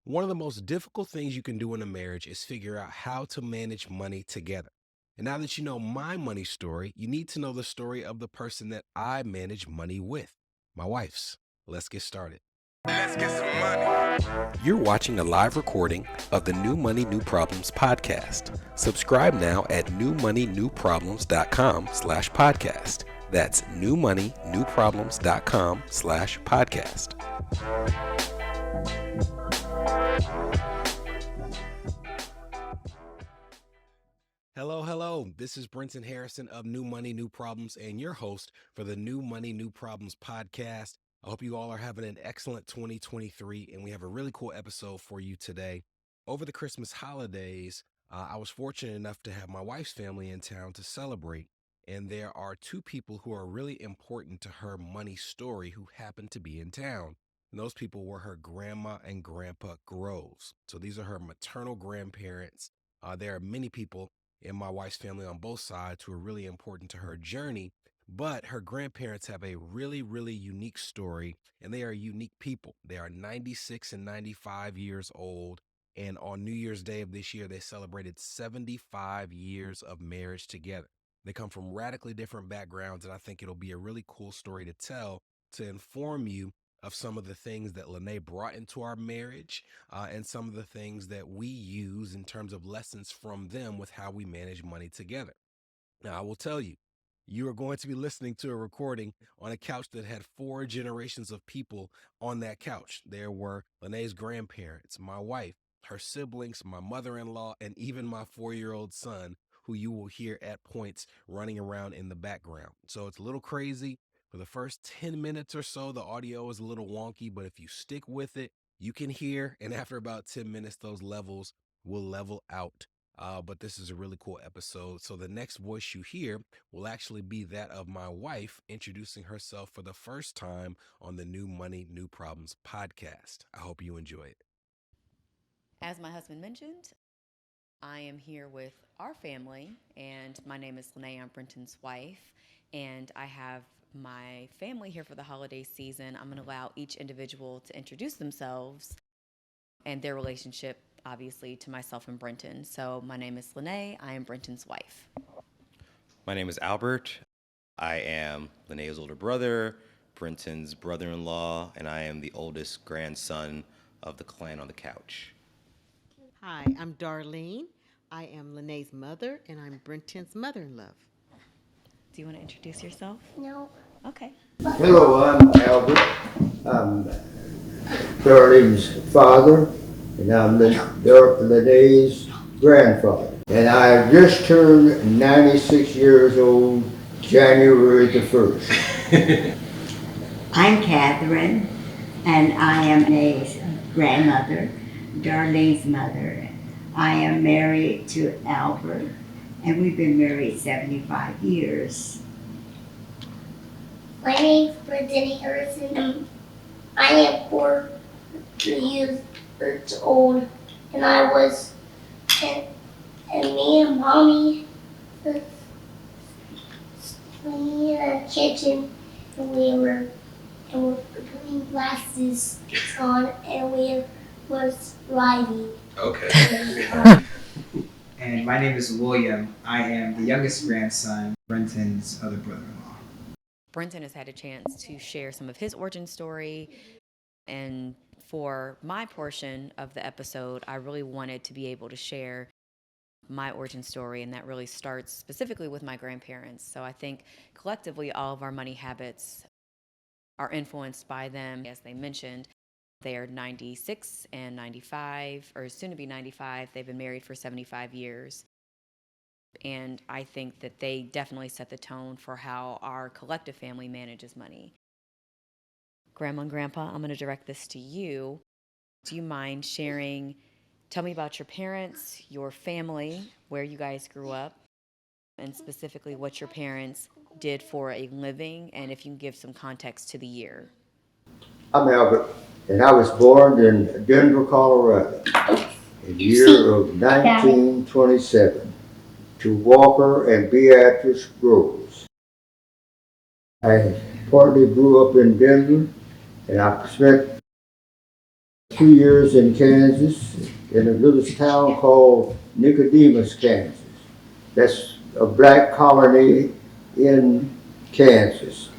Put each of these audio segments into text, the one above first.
One of the most difficult things you can do in a marriage is figure out how to manage money together. And now that you know my money story, you need to know the story of the person that I manage money with, my wife's. Let's get started. Let's get some money. You're watching a live recording of the New Money, New Problems podcast. Subscribe now at newmoneynewproblems.com/podcast. That's newmoneynewproblems.com/podcast. Hello. This is Brenton Harrison of New Money, New Problems, and your host for the New Money, New Problems podcast. I hope you all are having an excellent 2023, and we have a really cool episode for you today. Over the Christmas holidays, I was fortunate enough to have my wife's family in town to celebrate, and there are two people who are really important to her money story who happened to be in town. And those people were her grandma and grandpa Groves. So these are her maternal grandparents. There are many people in my wife's family on both sides who are really important to her journey. But her grandparents have a really unique story, and they are unique people. They are 96 and 95 years old. And on New Year's Day of this year, they celebrated 75 years of marriage together. They come from radically different backgrounds, and I think it'll be a really cool story to tell to inform you of some of the things that Lene brought into our marriage and some of the things that we use in terms of lessons from them with how we manage money together. Now, I will tell you, you are going to be listening to a recording on a couch that had four generations of people on that couch. There were Lene's grandparents, my wife, her siblings, my mother-in-law, and even my 4-year-old son, who you will hear at points running around in the background. So it's a little crazy. For the first 10 minutes or so, the audio is a little wonky, but if you stick with it, you can hear. And after about 10 minutes, those levels will level out. But this is a really cool episode. So the next voice you hear will actually be that of my wife introducing herself for the first time on the New Money, New Problems podcast. I hope you enjoy it. As my husband mentioned, I am here with our family, and my name is Lene. I'm Brenton's wife, and I have my family here for the holiday season. I'm going to allow each individual to introduce themselves and their relationship, obviously, to myself and Brenton. So, my name is Lene. I am Brenton's wife. My name is Albert. I am Linnea's older brother, Brenton's brother-in-law, and I am the oldest grandson of the clan on the couch. Hi, I'm Darlene. I am Lene's mother, and I'm Brenton's mother-in-law. Do you want to introduce yourself? No. Okay. Hello, I'm Albert. I'm Darlene's father, and I'm Lene's grandfather. And I just turned 96 years old January the 1st. I'm Catherine, and I am a grandmother, Darlene's mother. I am married to Albert, and we've been married 75 years. My name's Brenton Harrison, and I am 4 years old, and me and Mommy was playing in the kitchen, and we're putting glasses on, and we was riding. Okay. And my name is William. I am the youngest grandson, Brenton's other brother-in-law. Brenton has had a chance to share some of his origin story. And for my portion of the episode, I really wanted to be able to share my origin story, and that really starts specifically with my grandparents. So I think collectively all of our money habits are influenced by them. As they mentioned, they are 96 and 95, or soon to be 95. They've been married for 75 years. And I think that they definitely set the tone for how our collective family manages money. Grandma and Grandpa, I'm going to direct this to you. Do you mind sharing, tell me about your parents, your family, where you guys grew up, and specifically what your parents did for a living, and if you can give some context to the year. I'm Albert, and I was born in Denver, Colorado, in the year of 1927, to Walker and Beatrice Groves. I partly grew up in Denver, and I spent 2 years in Kansas, in a little town called Nicodemus, Kansas. That's a black colony in Kansas.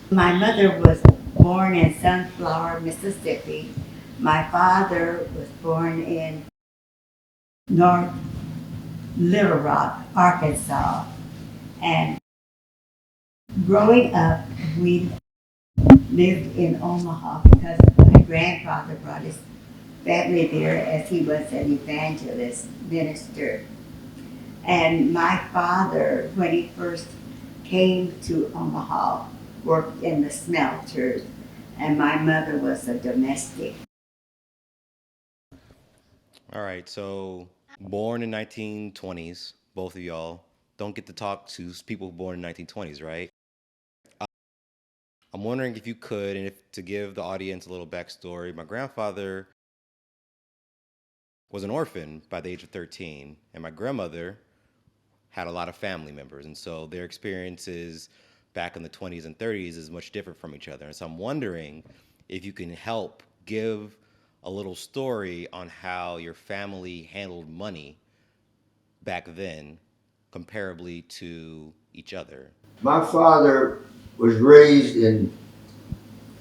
My mother was born in Sunflower, Mississippi. My father was born in North Little Rock, Arkansas. And growing up, we lived in Omaha because my grandfather brought his family there as he was an evangelist minister. And my father, when he first came to Omaha, worked in the smelters, and my mother was a domestic. All right, so born in 1920s, both of y'all don't get to talk to people born in 1920s, right? I'm wondering if you could, and if to give the audience a little backstory, my grandfather was an orphan by the age of 13, and my grandmother had a lot of family members, and so their experiences back in the 20s and 30s is much different from each other. And so I'm wondering if you can help give a little story on how your family handled money back then comparably to each other. My father was raised in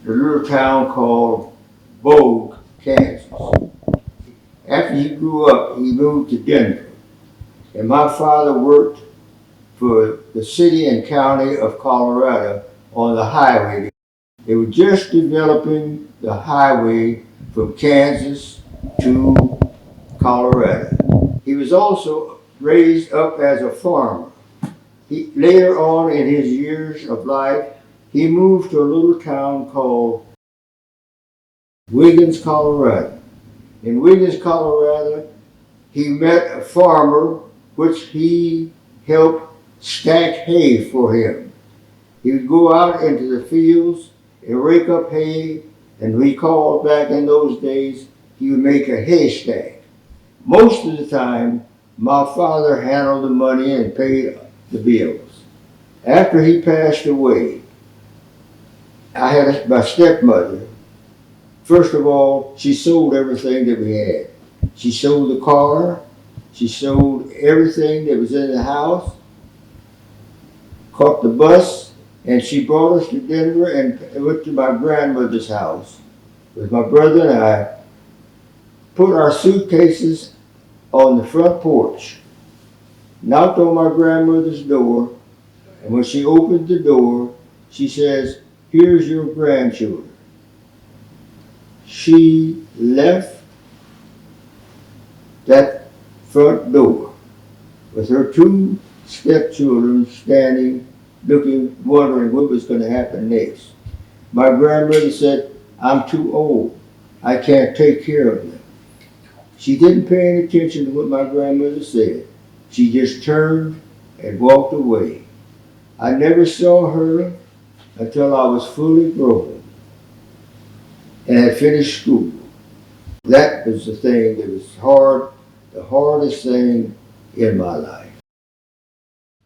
a little town called Bogue, Kansas. After he grew up, he moved to Denver. And my father worked for the city and county of Colorado on the highway. They were just developing the highway from Kansas to Colorado. He was also raised up as a farmer. Later on in his years of life, he moved to a little town called Wiggins, Colorado. In Wiggins, Colorado, he met a farmer which he helped stack hay for him. He would go out into the fields and rake up hay, and we called back in those days, he would make a haystack. Most of the time, my father handled the money and paid the bills. After he passed away, I had my stepmother. First of all, she sold everything that we had. She sold the car, she sold everything that was in the house, caught the bus, and she brought us to Denver and went to my grandmother's house with my brother and I, put our suitcases on the front porch, knocked on my grandmother's door, and when she opened the door, she says, "Here's your grandchildren." She left that front door with her two stepchildren standing, looking, wondering what was going to happen next. My grandmother said, "I'm too old. I can't take care of them." She didn't pay any attention to what my grandmother said. She just turned and walked away. I never saw her until I was fully grown and had finished school. That was the thing that was hard, the hardest thing in my life.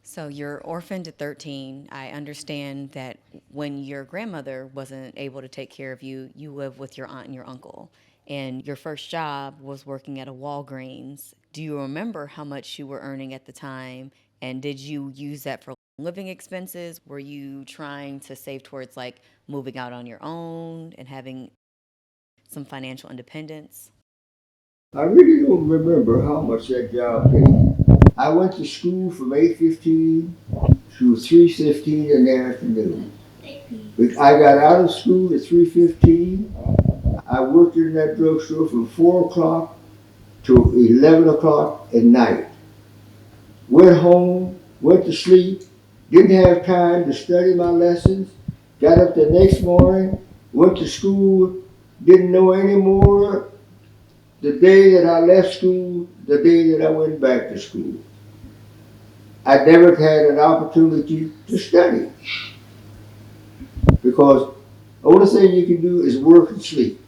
So you're orphaned at 13. I understand that when your grandmother wasn't able to take care of you, you lived with your aunt and your uncle. And your first job was working at a Walgreens. Do you remember how much you were earning at the time? And did you use that for living expenses? Were you trying to save towards like moving out on your own and having some financial independence? I really don't remember how much that job paid. I went to school from 8:15 to 3:15 in the afternoon. I got out of school at 3:15. I worked in that drugstore from 4 o'clock to 11 o'clock at night. Went home, went to sleep, didn't have time to study my lessons, got up the next morning, went to school, didn't know any more the day that I left school, the day that I went back to school. I never had an opportunity to study because the only thing you can do is work and sleep.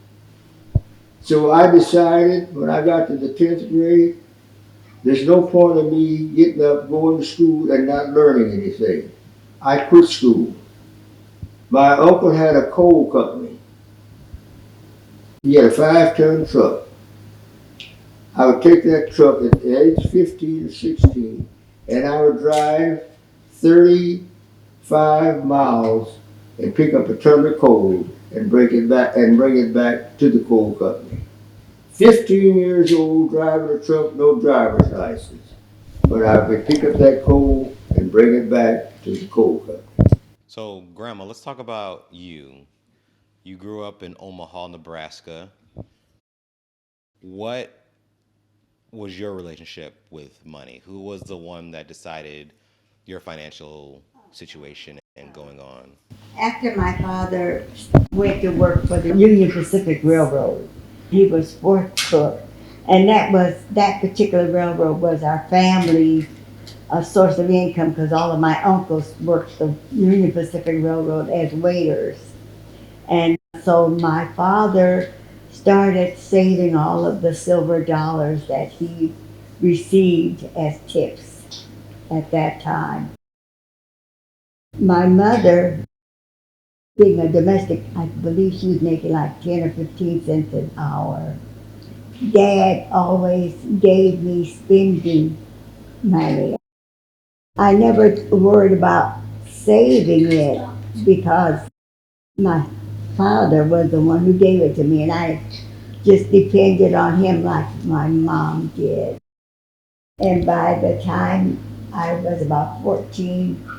So I decided when I got to the 10th grade, there's no point in me getting up, going to school, and not learning anything. I quit school. My uncle had a coal company. He had a 5-ton truck. I would take that truck at the age 15 or 16, and I would drive 35 miles and pick up a ton of coal and bring it back to the coal company. 15 years old, driving a truck, no driver's license. But I would pick up that coal and bring it back to the coal company. So, Grandma, let's talk about you. You grew up in Omaha, Nebraska. What was your relationship with money? Who was the one that decided your financial situation and going on? After my father went to work for the Union Pacific Railroad, he was fourth cook, and that particular railroad was our family source of income because all of my uncles worked the Union Pacific Railroad as waiters. And so my father started saving all of the silver dollars that he received as tips at that time. My mother, being a domestic, I believe she was making like 10 or 15 cents an hour. Dad always gave me spending money. I never worried about saving it because my father was the one who gave it to me, and I just depended on him like my mom did. And by the time I was about 14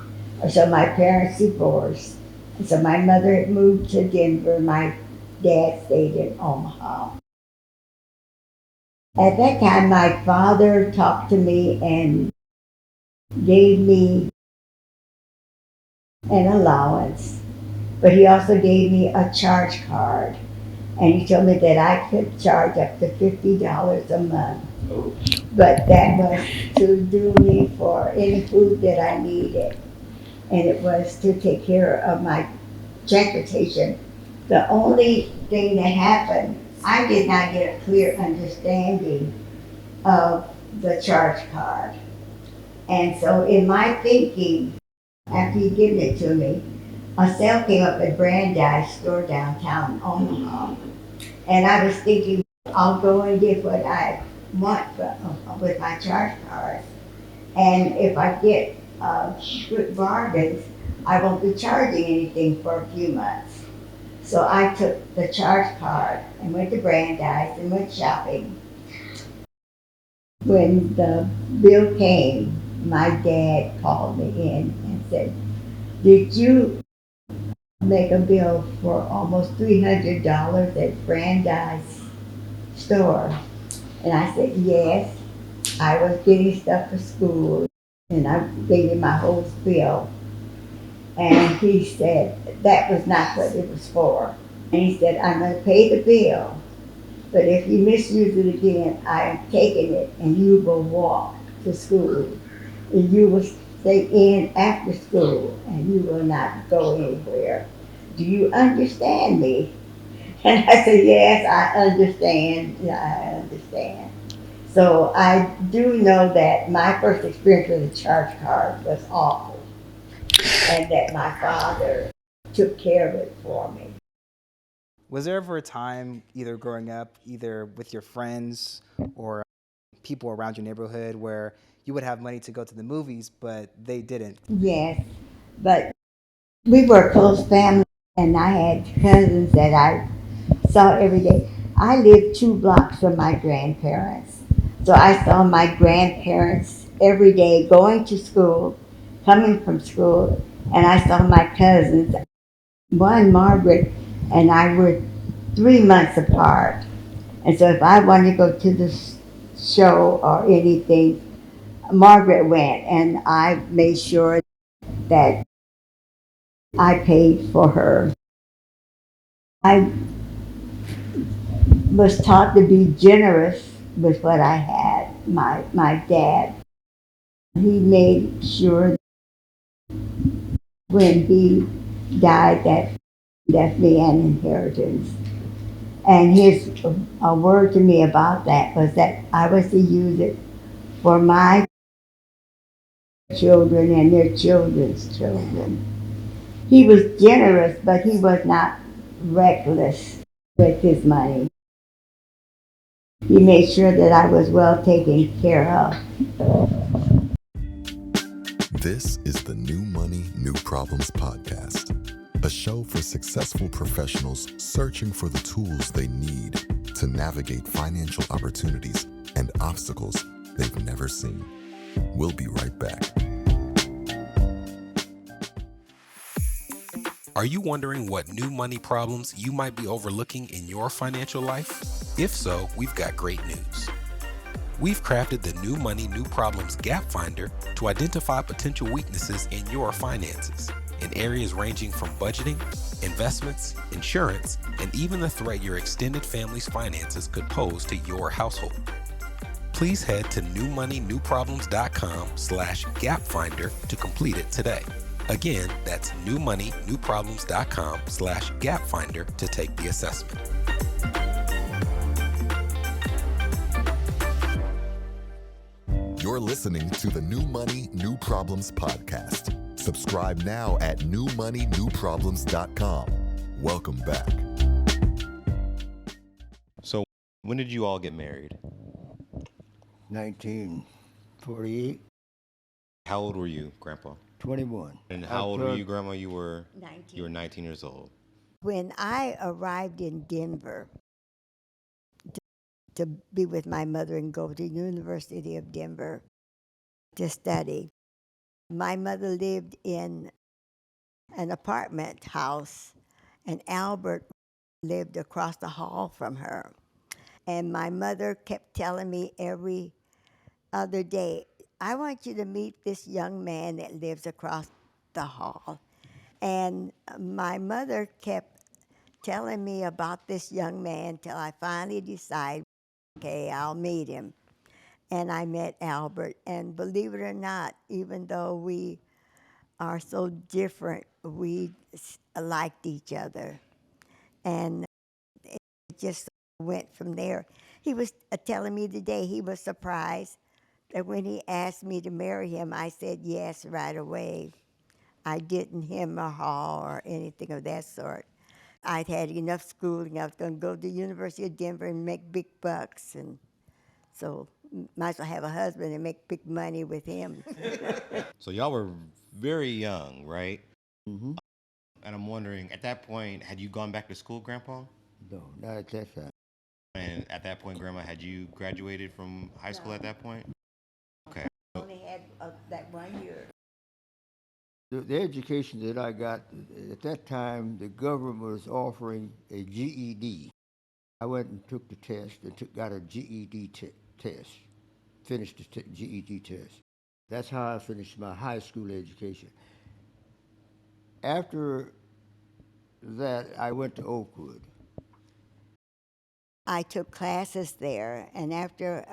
or so, my parents divorced. And so my mother had moved to Denver. My dad stayed in Omaha. At that time, my father talked to me and gave me an allowance, but he also gave me a charge card. And he told me that I could charge up to $50 a month. But that was to do me for any food that I needed. And it was to take care of my transportation. The only thing that happened, I did not get a clear understanding of the charge card. And so in my thinking, after he given it to me, a sale came up at Brandeis store downtown Omaha. And I was thinking, I'll go and get what I want with my charge card. And if I get good bargains, I won't be charging anything for a few months. So I took the charge card and went to Brandeis and went shopping. When the bill came, my dad called me in and said, "Did you make a bill for almost $300 at Brandeis store?" And I said, "Yes, I was getting stuff for school." And I gave him my whole bill. And he said, that was not what it was for. And he said, "I'm going to pay the bill, but if you misuse it again, I am taking it and you will walk to school. And you will stay in after school and you will not go anywhere. Do you understand me?" And I said, "Yes, I understand. Yeah, I understand." So I do know that my first experience with a charge card was awful, and that my father took care of it for me. Was there ever a time, either growing up, either with your friends or people around your neighborhood, where you would have money to go to the movies, but they didn't? Yes, but we were a close family, and I had cousins that I saw every day. I lived 2 blocks from my grandparents. So I saw my grandparents every day going to school, coming from school, and I saw my cousins. One, Margaret, and I were 3 months apart. And so if I wanted to go to the show or anything, Margaret went, and I made sure that I paid for her. I was taught to be generous with what I had. My dad, he made sure when he died that he left me an inheritance. And his a word to me about that was that I was to use it for my children and their children's children. He was generous, but he was not reckless with his money. He made sure that I was well taken care of. This is the New Money, New Problems podcast, a show for successful professionals searching for the tools they need to navigate financial opportunities and obstacles they've never seen. We'll be right back. Are you wondering what new money problems you might be overlooking in your financial life? If so, we've got great news. We've crafted the New Money, New Problems Gap Finder to identify potential weaknesses in your finances in areas ranging from budgeting, investments, insurance, and even the threat your extended family's finances could pose to your household. Please head to newmoneynewproblems.com/gapfinder to complete it today. Again, that's newmoneynewproblems.com/gapfinder to take the assessment. You're listening to the New Money, New Problems podcast. Subscribe now at newmoneynewproblems.com. Welcome back. So, when did you all get married? 1948, How old were you, Grandpa? 21. And how old were you, Grandma? You were 19 years old. When I arrived in Denver to be with my mother and go to University of Denver to study, my mother lived in an apartment house, and Albert lived across the hall from her. And my mother kept telling me every other day, I want you to meet this young man that lives across the hall. And my mother kept telling me about this young man till I finally decided, okay, I'll meet him. And I met Albert. And believe it or not, even though we are so different, we liked each other. And it just went from there. He was telling me today he was surprised that when he asked me to marry him, I said yes right away. I didn't hem or haw or anything of that sort. I'd had enough schooling. I was going to go to the University of Denver and make big bucks. And so might as well have a husband and make big money with him. So, y'all were very young, right? Mm-hmm. And I'm wondering, at that point, had you gone back to school, Grandpa? No, not at that time. And at that point, Grandma, had you graduated from high school at that point? Okay. I only had that 1 year. The education that I got, at that time, the government was offering a GED. I went and took the test and got a GED test, finished the GED test. That's how I finished my high school education. After that, I went to Oakwood. I took classes there, and after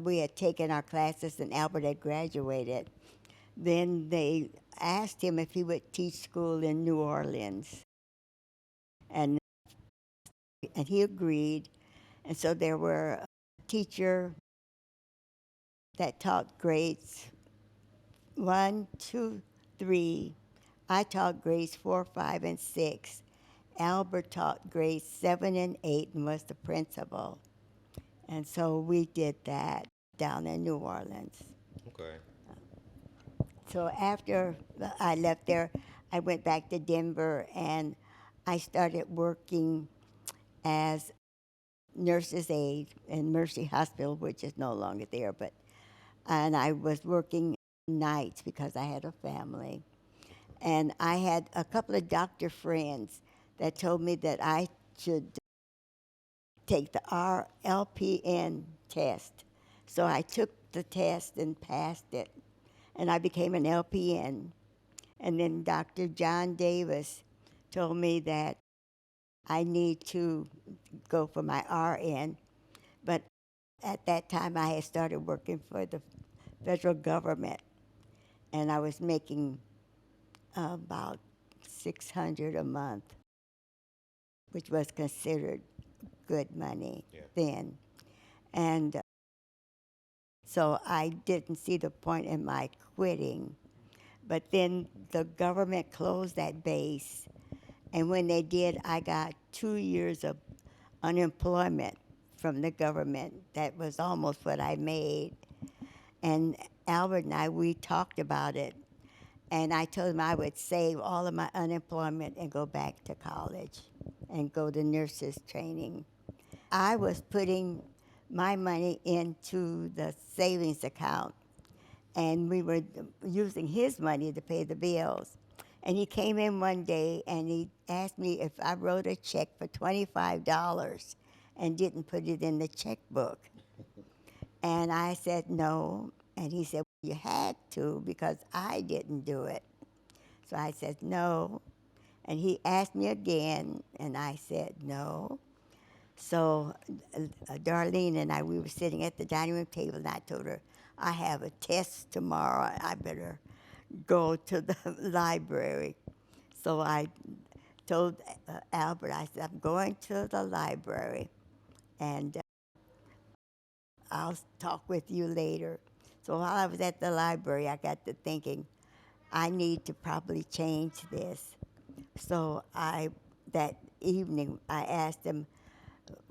we had taken our classes and Albert had graduated, then they asked him if he would teach school in New Orleans. And he agreed. And so there were a teacher that taught grades 1, 2, 3. I taught grades 4, 5, and 6. Albert taught grades 7 and 8 and was the principal. And so we did that down in New Orleans. Okay. So after I left there, I went back to Denver and I started working as nurse's aide in Mercy Hospital, which is no longer there. And I was working nights because I had a family. And I had a couple of doctor friends that told me that I should take the RLPN test. So I took the test and passed it, and I became an LPN. And then Dr. John Davis told me that I need to go for my RN. But at that time, I had started working for the federal government, and I was making about $600 a month, which was considered good money then. And so I didn't see the point in my quitting. But then the government closed that base, and when they did, I got 2 years of unemployment from the government. That was almost what I made. And Albert and I, we talked about it. And I told him I would save all of my unemployment and go back to college and go to nurses training. I was putting my money into the savings account, and we were using his money to pay the bills. And he came in one day and he asked me if I wrote a check for $25 and didn't put it in the checkbook. And I said no. And he said, you had to because I didn't do it. So I said no. And he asked me again, and I said no. So Darlene and I, we were sitting at the dining room table, and I told her, I have a test tomorrow. I better go to the library. So I told Albert, I said, I'm going to the library, and I'll talk with you later. So while I was at the library, I got to thinking, I need to probably change this. So that evening, I asked him,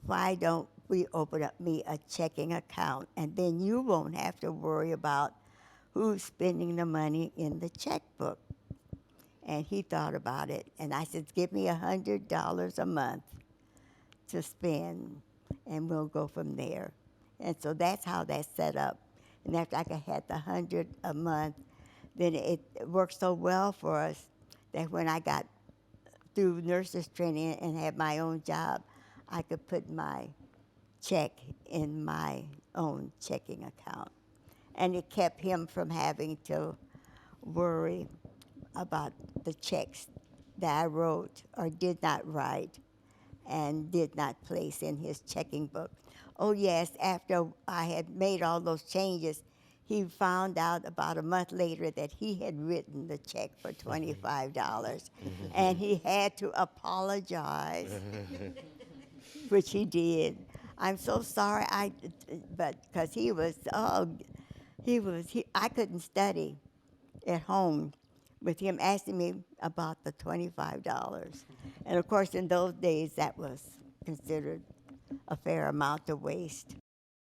why don't we open up me a checking account, and then you won't have to worry about who's spending the money in the checkbook. And he thought about it, and I said, give me $100 a month to spend, and we'll go from there. And so that's how that's set up. And after I had the 100 a month, then it worked so well for us that when I got through nurses training and had my own job, I could put my check in my own checking account. And it kept him from having to worry about the checks that I wrote or did not write and did not place in his checking book. Oh yes, after I had made all those changes, he found out about a month later that he had written the check for $25 and he had to apologize, which he did. I'm so sorry, but because I couldn't study at home with him asking me about the $25. And of course, in those days, that was considered a fair amount to waste.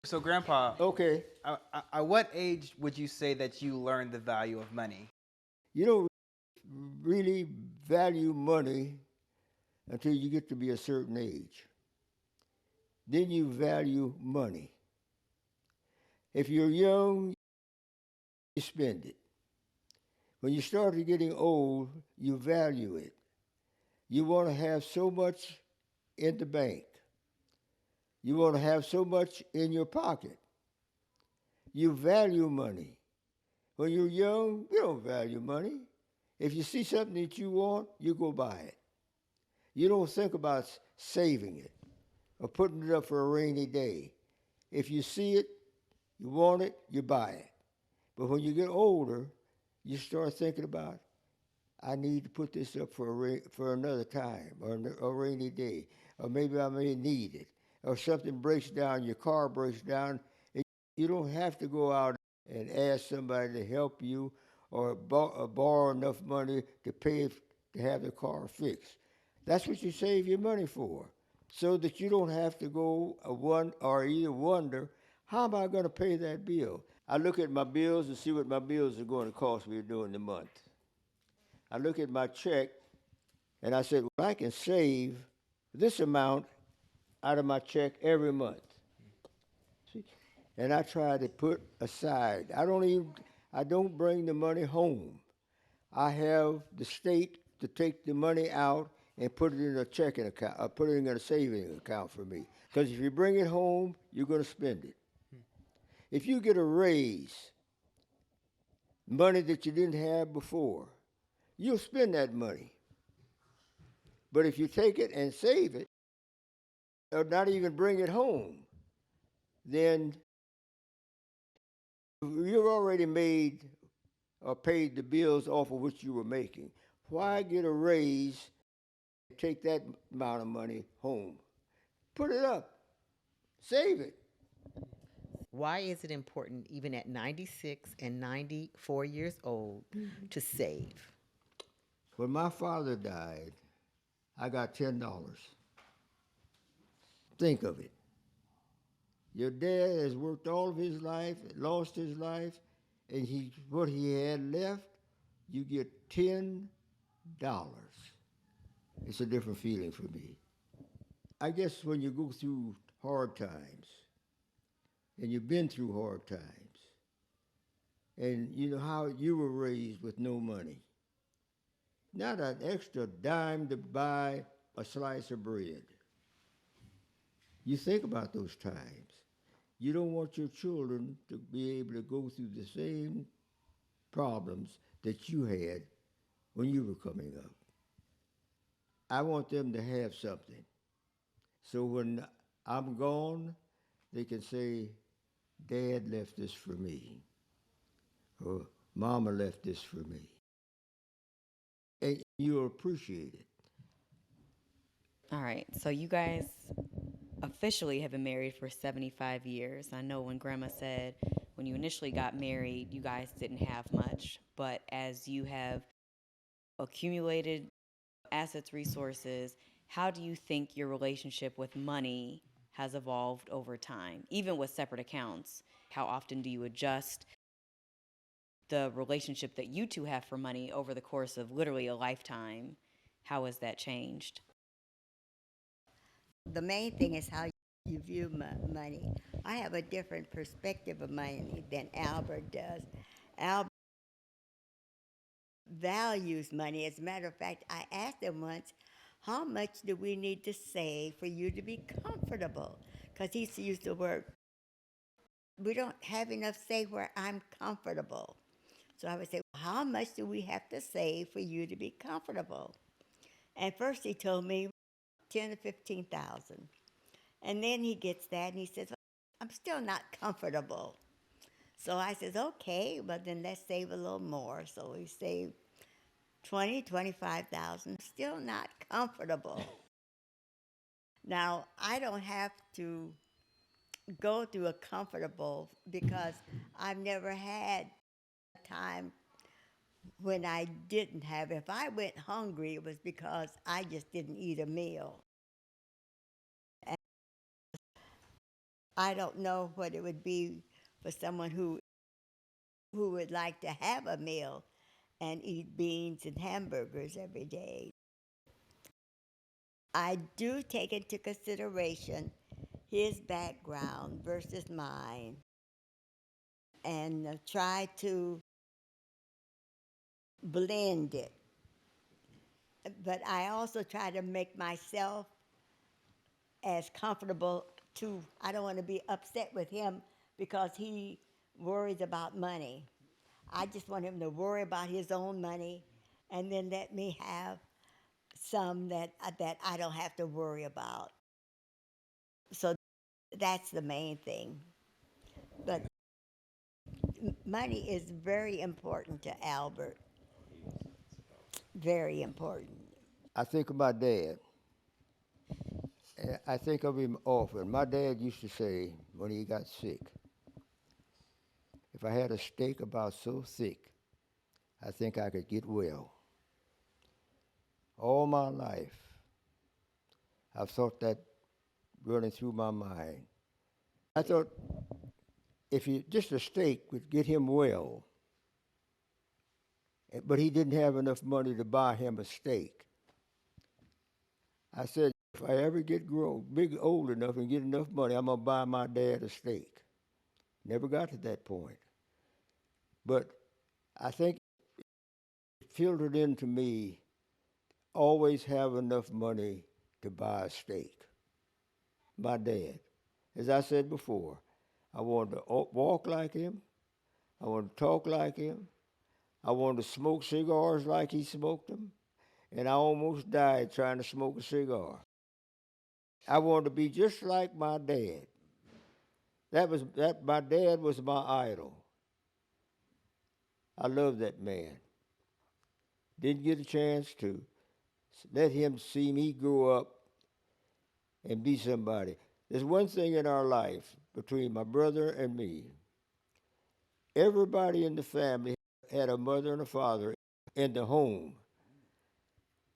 So, Grandpa, Okay, at what age would you say that you learned the value of money? you don't really value money until you get to be a certain age. Then you value money. If you're young, you spend it. When you start getting old, you value it. You want to have so much in the bank. You want to have so much in your pocket. You value money. When you're young, you don't value money. If you see something that you want, you go buy it. You don't think about saving it or putting it up for a rainy day. If you see it, you want it, you buy it. But when you get older, you start thinking about, I need to put this up for another time or a rainy day, or maybe I may need it, or something breaks down, your car breaks down, and you don't have to go out and ask somebody to help you or borrow enough money to pay to have the car fixed. That's what you save your money for, so that you don't have to go either wonder, how am I going to pay that bill? I look at my bills and see what my bills are going to cost me during the month. I look at my check and I said, well, I can save this amount out of my check every month. See? And I try to put aside. I don't bring the money home. I have the state to take the money out and put it in a checking account, or put it in a savings account for me. Because if you bring it home, you're going to spend it. If you get a raise, money that you didn't have before, you'll spend that money. But if you take it and save it, or not even bring it home, then you've already made or paid the bills off of what you were making. Why get a raise, take that amount of money home? Put it up, save it. Why is it important, even at 96 and 94 years old, to save? When my father died, I got $10. Think of it. Your dad has worked all of his life, lost his life, and what he had left, you get $10. It's a different feeling for me. I guess when you go through hard times, and you've been through hard times, and you know how you were raised with no money, not an extra dime to buy a slice of bread. You think about those times. You don't want your children to be able to go through the same problems that you had when you were coming up. I want them to have something. So when I'm gone, they can say, Dad left this for me, or Mama left this for me. And you'll appreciate it. All right. So you guys officially have been married for 75 years. I know when Grandma said when you initially got married, you guys didn't have much, but as you have accumulated assets, resources, how do you think your relationship with money has evolved over time, even with separate accounts? How often do you adjust the relationship that you two have for money over the course of literally a lifetime? How has that changed? The main thing is how you view money. I have a different perspective of money than Albert does. Albert values money. As a matter of fact, I asked him once, how much do we need to save for you to be comfortable? Because he used the word, we don't have enough save where I'm comfortable. So I would say, how much do we have to save for you to be comfortable? And first he told me 10 to 15,000. And then he gets that and he says, well, I'm still not comfortable. So I says, okay, but then let's save a little more. So we saved 20, 25,000, still not comfortable. Now, I don't have to go through a comfortable because I've never had a time when I didn't have. If I went hungry, it was because I just didn't eat a meal. And I don't know what it would be for someone who would like to have a meal and eat beans and hamburgers every day. I do take into consideration his background versus mine and try to blend it. But I also try to make myself as comfortable too. I don't want to be upset with him because he worries about money. I just want him to worry about his own money and then let me have some that I don't have to worry about. So that's the main thing. But money is very important to Albert. Very important. I think of my dad. And I think of him often. My dad used to say when he got sick, if I had a steak about so thick, I think I could get well. All my life, I've thought that running through my mind. I thought if just a steak would get him well, but he didn't have enough money to buy him a steak. I said, if I ever get old enough and get enough money, I'm going to buy my dad a steak. Never got to that point. But I think it filtered into me, always have enough money to buy a steak. My dad. As I said before, I wanted to walk like him. I wanted to talk like him. I wanted to smoke cigars like he smoked them. And I almost died trying to smoke a cigar. I wanted to be just like my dad. My dad was my idol. I love that man. Didn't get a chance to let him see me grow up and be somebody. There's one thing in our life between my brother and me. Everybody in the family had a mother and a father in the home.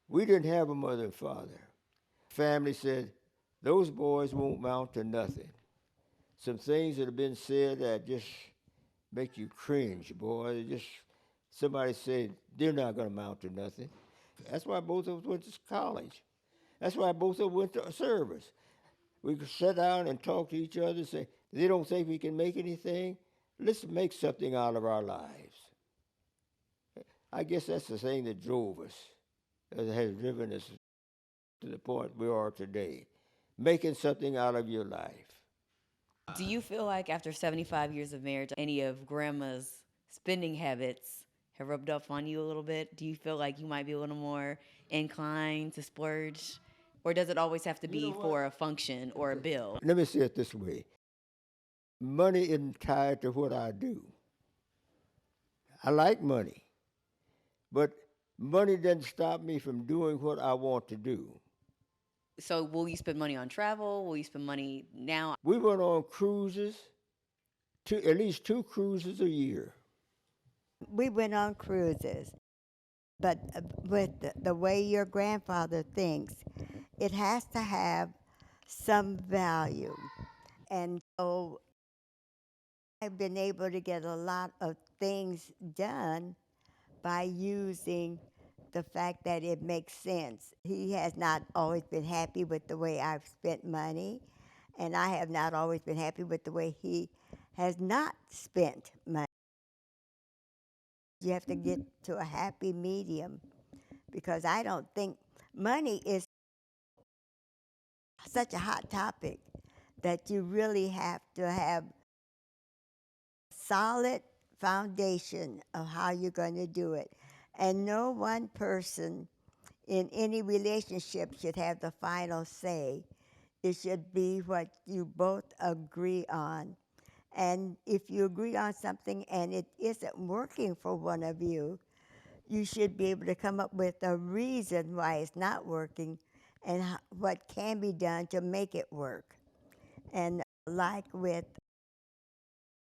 We didn't have a mother and father. Family said, those boys won't amount to nothing. some things that have been said that just make you cringe, boy. Somebody said they're not going to amount to nothing. That's why both of us went to college. That's why both of us went to service. We could sit down and talk to each other and say, they don't think we can make anything. Let's make something out of our lives. I guess that's the thing that drove us, that has driven us to the point we are today. Making something out of your life. Do you feel like after 75 years of marriage, any of grandma's spending habits have rubbed off on you a little bit? Do you feel like you might be a little more inclined to splurge? Or does it always have to be for a function or a bill? Let me say it this way. Money isn't tied to what I do. I like money, but money doesn't stop me from doing what I want to do. So will you spend money on travel? Will you spend money now? We went on cruises, at least 2 cruises a year. We went on cruises, but with the way your grandfather thinks, it has to have some value. And so I've been able to get a lot of things done by using the fact that it makes sense. He has not always been happy with the way I've spent money, and I have not always been happy with the way he has not spent money. You have to get to a happy medium, because I don't think money is such a hot topic that you really have to have solid foundation of how you're going to do it. And no one person in any relationship should have the final say. It should be what you both agree on. And if you agree on something and it isn't working for one of you, you should be able to come up with a reason why it's not working and what can be done to make it work. And like with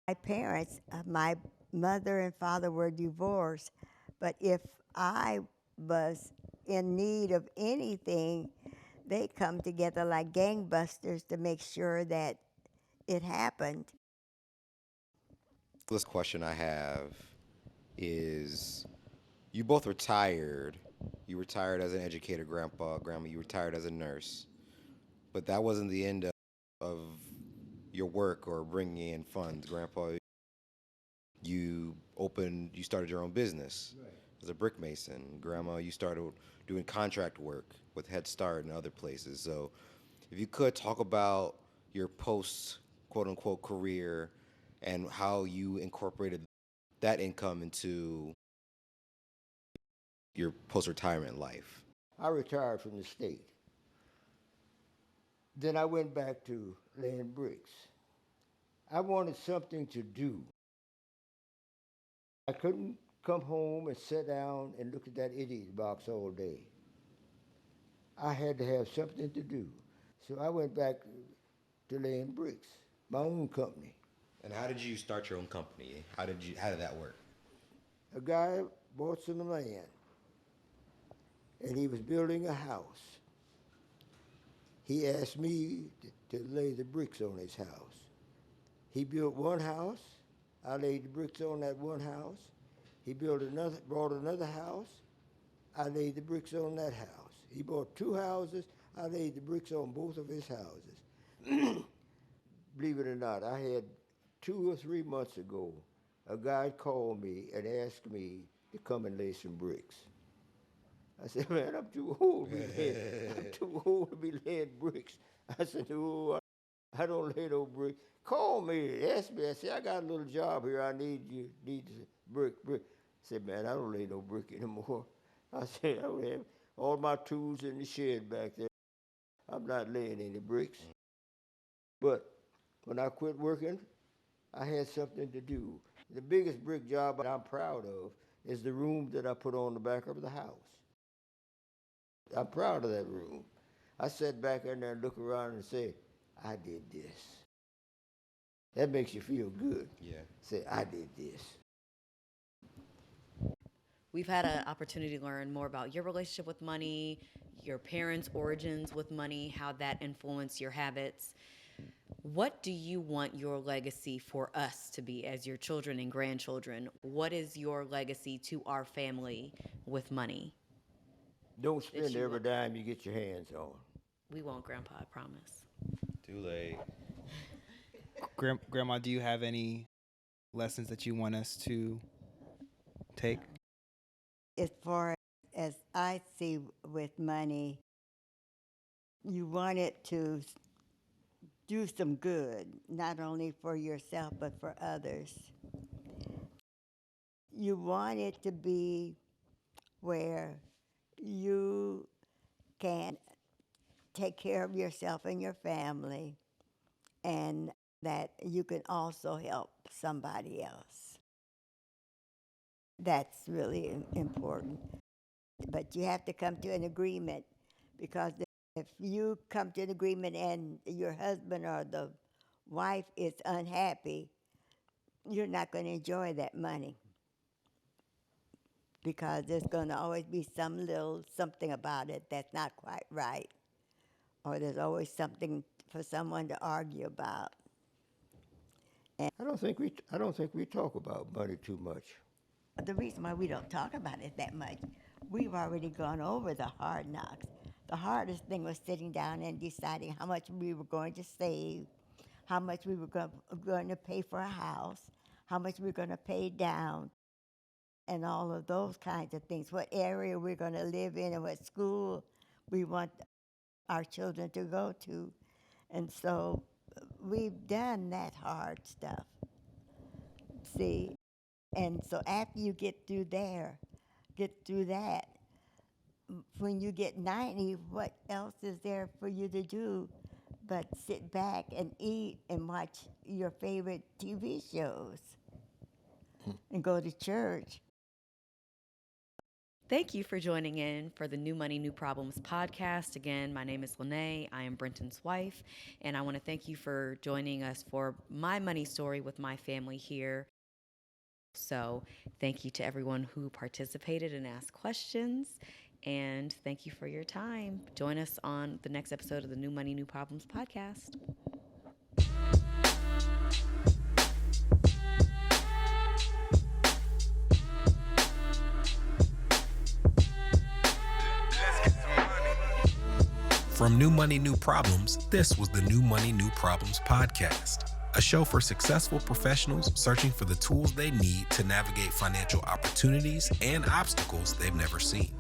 my parents, my mother and father were divorced, but if I was in need of anything, they come together like gangbusters to make sure that it happened. This question I have is, you both retired. You retired as an educator, grandpa, grandma. You retired as a nurse. But that wasn't the end of your work or bringing in funds. Grandpa, you started your own business as a brick mason. Grandma, you started doing contract work with Head Start and other places. So if you could talk about your post, quote unquote, career and how you incorporated that income into your post-retirement life. I retired from the state. Then I went back to laying bricks. I wanted something to do. I couldn't come home and sit down and look at that idiot box all day. I had to have something to do. So I went back to laying bricks, my own company. And how did you start your own company? How did that work? A guy bought some land, and he was building a house. He asked me to lay the bricks on his house. He built one house. I laid the bricks on that one house. He brought another house. I laid the bricks on that house. He bought 2 houses. I laid the bricks on both of his houses. Believe it or not, I had 2 or 3 months ago, a guy called me and asked me to come and lay some bricks. I said, man, I'm too old to be laying bricks. I said, no, I don't lay no bricks. Call me, ask me. I said, I got a little job here. I need brick. I said, man, I don't lay no brick anymore. I said, I have all my tools in the shed back there. I'm not laying any bricks. But when I quit working, I had something to do. The biggest brick job I'm proud of is the room that I put on the back of the house. I'm proud of that room. I sat back in there and look around and say, I did this. That makes you feel good. Yeah. Say, I did this. We've had an opportunity to learn more about your relationship with money, your parents' origins with money, how that influenced your habits. What do you want your legacy for us to be as your children and grandchildren? What is your legacy to our family with money? Don't spend every dime you get your hands on. We won't, Grandpa, I promise. Too late. Grandma, do you have any lessons that you want us to take? As far as I see with money, you want it to do some good, not only for yourself, but for others. You want it to be where you can take care of yourself and your family, and that you can also help somebody else. That's really important. But you have to come to an agreement, because if you come to an agreement and your husband or the wife is unhappy, you're not going to enjoy that money, because there's going to always be some little something about it that's not quite right, or there's always something for someone to argue about. I don't think we talk about money too much. The reason why we don't talk about it that much, we've already gone over the hard knocks. The hardest thing was sitting down and deciding how much we were going to save, how much we were going to pay for a house, how much we were going to pay down, and all of those kinds of things. What area we're going to live in and what school we want our children to go to. And so we've done that hard stuff. See? And so after you get through that, when you get 90, what else is there for you to do but sit back and eat and watch your favorite TV shows and go to church? Thank you for joining in for the New Money, New Problems podcast. Again, my name is Lene. I am Brenton's wife, and I want to thank you for joining us for my money story with my family here. So thank you to everyone who participated and asked questions, and thank you for your time. Join us on the next episode of the New Money, New Problems podcast. From New Money, New Problems, this was the New Money, New Problems podcast, a show for successful professionals searching for the tools they need to navigate financial opportunities and obstacles they've never seen.